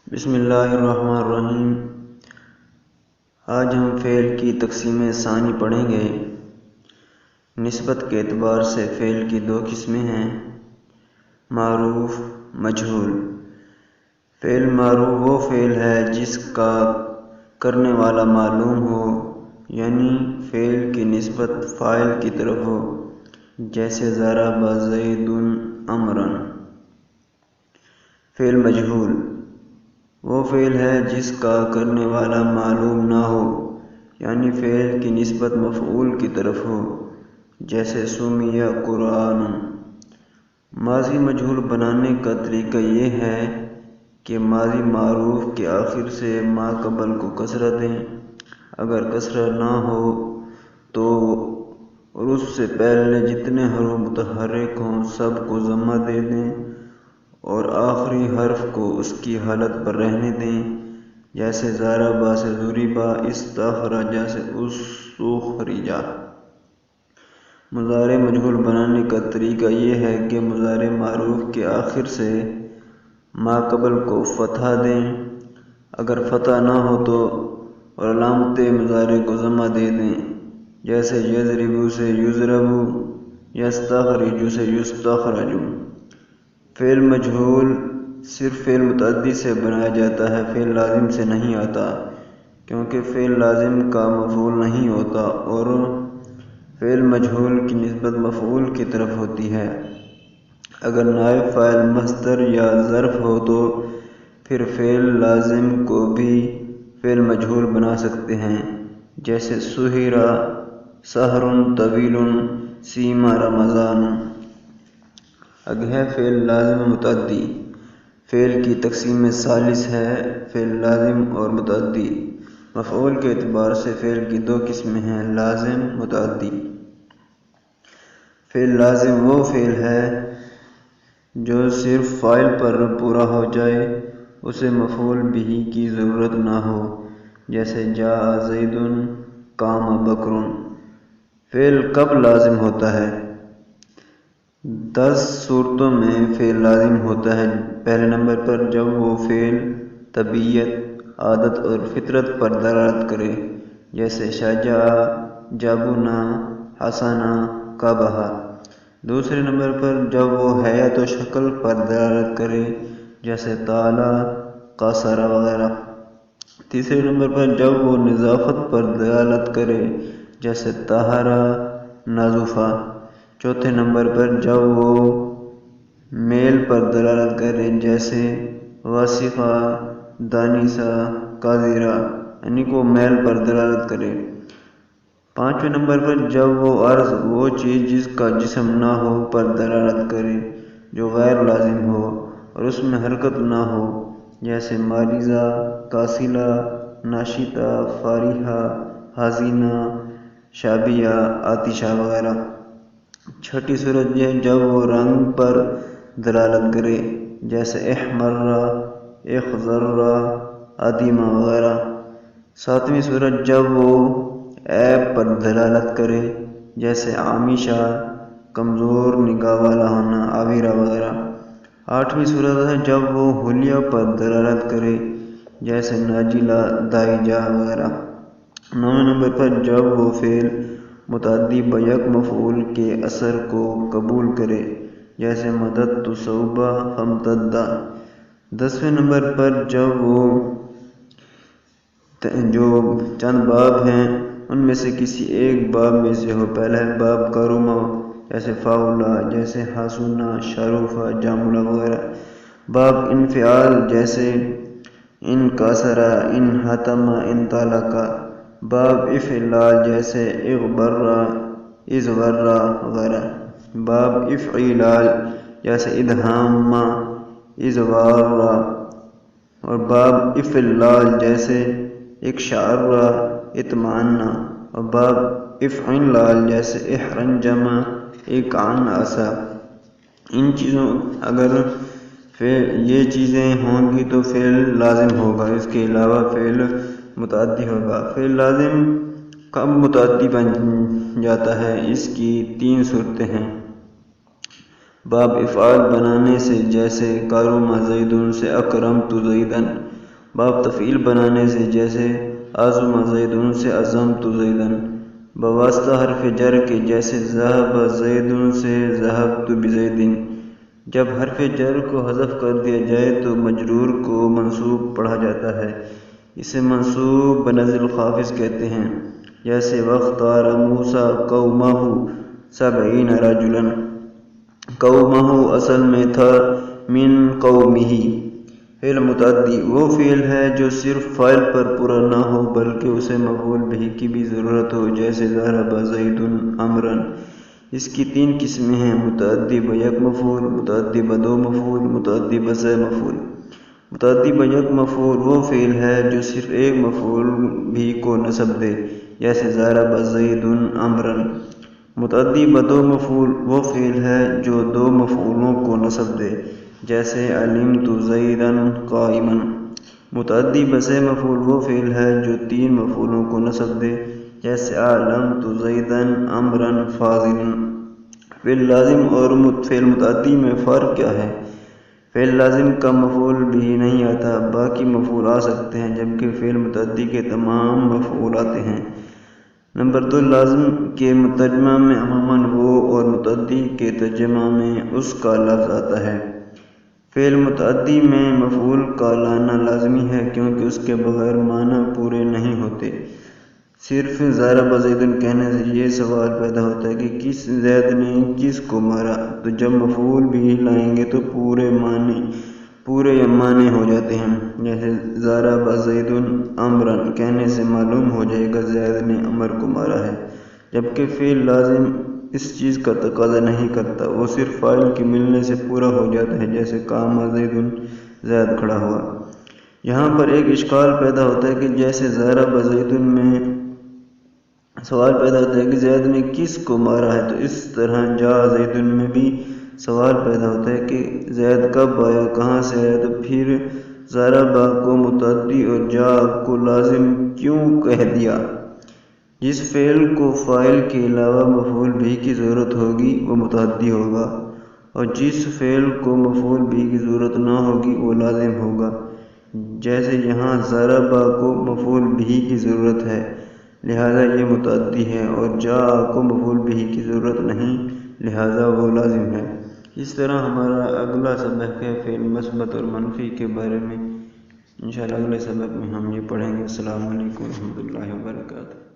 بسم اللہ الرحمن الرحیم۔ آج ہم فعل کی تقسیم ثانی پڑھیں گے۔ نسبت کے اعتبار سے فعل کی دو قسمیں ہیں، معروف، مجہول۔ فعل معروف وہ فعل ہے جس کا کرنے والا معلوم ہو، یعنی فعل کی نسبت فاعل کی طرف ہو، جیسے ضرب زید عمرا۔ فعل مجہول وہ فعل ہے جس کا کرنے والا معلوم نہ ہو، یعنی فعل کی نسبت مفعول کی طرف ہو، جیسے سمی قرآن۔ ماضی مجہول بنانے کا طریقہ یہ ہے کہ ماضی معروف کے آخر سے ما قبل کو کسرہ دیں، اگر کسرہ نہ ہو تو اور اس سے پہلے جتنے حروف متحرک ہوں سب کو ضمہ دے دیں اور آخری حرف کو اس کی حالت پر رہنے دیں، جیسے ضرب سے ضربا، استخرج سے استخرج۔ مضارع مجہول بنانے کا طریقہ یہ ہے کہ مضارع معروف کے آخر سے ما قبل کو فتحہ دیں، اگر فتح نہ ہو تو اور علامت مضارع کو ضمہ دے دیں، جیسے یضرب سے یضرب، یستخرج سے یستخرج۔ فعل مجہول صرف فعل متعدی سے بنایا جاتا ہے، فعل لازم سے نہیں آتا، کیونکہ فعل لازم کا مفعول نہیں ہوتا اور فعل مجہول کی نسبت مفعول کی طرف ہوتی ہے۔ اگر نائب فاعل مصدر یا ظرف ہو تو پھر فعل لازم کو بھی فعل مجہول بنا سکتے ہیں، جیسے سحر سحر طویل، صیم رمضان۔ اب ہے فعل لازم متعدی۔ فعل کی تقسیم ثالث ہے فعل لازم اور متعدی۔ مفعول کے اعتبار سے فعل کی دو قسمیں ہیں، لازم، متعدی۔ فعل لازم وہ فعل ہے جو صرف فاعل پر پورا ہو جائے، اسے مفعول بھی کی ضرورت نہ ہو، جیسے جاء زید، قام بکر۔ فعل کب لازم ہوتا ہے؟ 10 صورتوں میں فعل لازم ہوتا ہے۔ پہلے نمبر پر جب وہ فعل طبیعت، عادت اور فطرت پر دلالت کرے، جیسے شجاع، جبنا، حسنا، قبح۔ دوسرے نمبر پر جب وہ ہیئت و شکل پر دلالت کرے، جیسے طالا، قصر وغیرہ۔ تیسرے نمبر پر جب وہ نظافت پر دلالت کرے، جیسے طہر، نظفہ۔ چوتھے نمبر پر جب وہ میل پر دلالت کرے، جیسے وصفہ، دانسہ، قادرہ، یعنی کہ وہ میل پر دلالت کرے۔ پانچویں نمبر پر جب وہ عرض، وہ چیز جس کا جسم نہ ہو، پر دلالت کرے جو غیر لازم ہو اور اس میں حرکت نہ ہو، جیسے ماریزہ، کاسلہ، ناشطہ، فارحہ، حزینہ، شابیہ، آتشہ وغیرہ۔ چھٹی صورت یہ جب وہ رنگ پر دلالت کرے، جیسے احمر، اخضر، ادیمہ وغیرہ۔ ساتویں صورت جب وہ عیب پر دلالت کرے، جیسے عامیشہ، کمزور نگاہ والا ہونا، عابرہ وغیرہ۔ آٹھویں صورت ہے جب وہ حلیہ پر دلالت کرے، جیسے ناجلہ، دائجہ وغیرہ۔ نویں نمبر پر جب وہ فعل متعدی بیک مفعول کے اثر کو قبول کرے، جیسے مددت ثوبا فامتد۔ 10ویں نمبر پر جب وہ جو چند باب ہیں ان میں سے کسی ایک باب میں سے ہو، پہلا ہے باب کرما، جیسے فاولا، جیسے حسنا، شروفا، جاملہ وغیرہ۔ باب انفعال، جیسے ان کاسرا، ان حتم، ان طالقہ۔ باب افعلال، جیسے اغبرا، ازغرا وغیرہ۔ باب افعلال، جیسے ادہام، ازغارا۔ اور باب افعلال، جیسے اقشعرا، اطمئنا۔ اور باب افعلال، جیسے احرنجم، اقعنعصا۔ ان چیزوں اگر یہ چیزیں ہوں گی تو فعل لازم ہوگا، اس کے علاوہ فعل متعدی ہوگا۔ فعل لازم کب متعدی بن جاتا ہے؟ اس کی 3 صورتیں ہیں۔ باب افعال بنانے سے، جیسے کارما زیدن سے اکرمت زیدن۔ باب تفعیل بنانے سے، جیسے عزم زیدن سے عزمت زیدن۔ بواسطہ حرف جر کے، جیسے ذهب زیدن سے ذهبت بزید۔ جب حرف جر کو حذف کر دیا جائے تو مجرور کو منصوب پڑھا جاتا ہے، اسے منصوب بنزل خافض کہتے ہیں، جیسے واختار موسیٰ قومہ 70 رجلا۔ قومہ اصل میں تھا من قومہ۔ فعل متعدی وہ فعل ہے جو صرف فاعل پر پورا نہ ہو بلکہ اسے مفعول بہ کی بھی ضرورت ہو، جیسے ضرب زید عمرا۔ اس کی 3 قسمیں ہیں: متعدی بیک مفعول، متعدی بدو مفعول، متعدی بسے مفعول۔ متعدی بیک مفعول وہ فعل ہے جو صرف ایک مفعول بھی کو نصب دے، جیسے ضرب زید عمرا۔ متعدی بدو مفعول وہ فعل ہے جو 2 مفعولوں کو نصب دے، جیسے علمت زیدا قائما۔ متعدی بسے مفعول وہ فعل ہے جو 3 مفعولوں کو نصب دے، جیسے علمت زیدا عمرا فاضلا۔ فعل لازم اور فعل متعدی میں فرق کیا ہے؟ فعل لازم کا مفعول بھی نہیں آتا، باقی مفعول آ سکتے ہیں، جبکہ فعل متعدی کے تمام مفعول آتے ہیں۔ نمبر 2، لازم کے ترجمہ میں عموماً وہ اور متعدی کے ترجمہ میں اس کا لفظ آتا ہے۔ فعل متعدی میں مفعول کا لانا لازمی ہے کیونکہ اس کے بغیر معنی پورے نہیں ہوتے۔ صرف ضرب زید کہنے سے یہ سوال پیدا ہوتا ہے کہ کس زید نے کس کو مارا، تو جب مفعول بھی لائیں گے تو پورے معنی ہو جاتے ہیں، جیسے ضرب زید عمرا کہنے سے معلوم ہو جائے گا زید نے عمر کو مارا ہے، جبکہ فعل لازم اس چیز کا تقاضا نہیں کرتا، وہ صرف فاعل کے ملنے سے پورا ہو جاتا ہے، جیسے قام زید زید کھڑا ہوا۔ یہاں پر ایک اشکال پیدا ہوتا ہے کہ جیسے ضرب زید میں سوال پیدا ہوتا ہے کہ زید نے کس کو مارا ہے، تو اس طرح جاء زید میں بھی سوال پیدا ہوتا ہے کہ زید کب آیا، کہاں سے آیا، تو پھر ضرب کو متعدی اور جاء کو لازم کیوں کہہ دیا؟ جس فعل کو فاعل کے علاوہ مفعول بہ کی ضرورت ہوگی وہ متعدی ہوگا، اور جس فعل کو مفعول بہ کی ضرورت نہ ہوگی وہ لازم ہوگا، جیسے یہاں ضرب کو مفعول بہ کی ضرورت ہے لہذا یہ متعدی ہے، اور جاء کو مفعول بہ کی ضرورت نہیں لہذا وہ لازم ہے۔ اس طرح ہمارا اگلا سبق ہے فعل مثبت اور منفی کے بارے میں، انشاءاللہ اگلے سبق میں ہم یہ پڑھیں گے۔ السلام علیکم ورحمۃ اللہ وبرکاتہ۔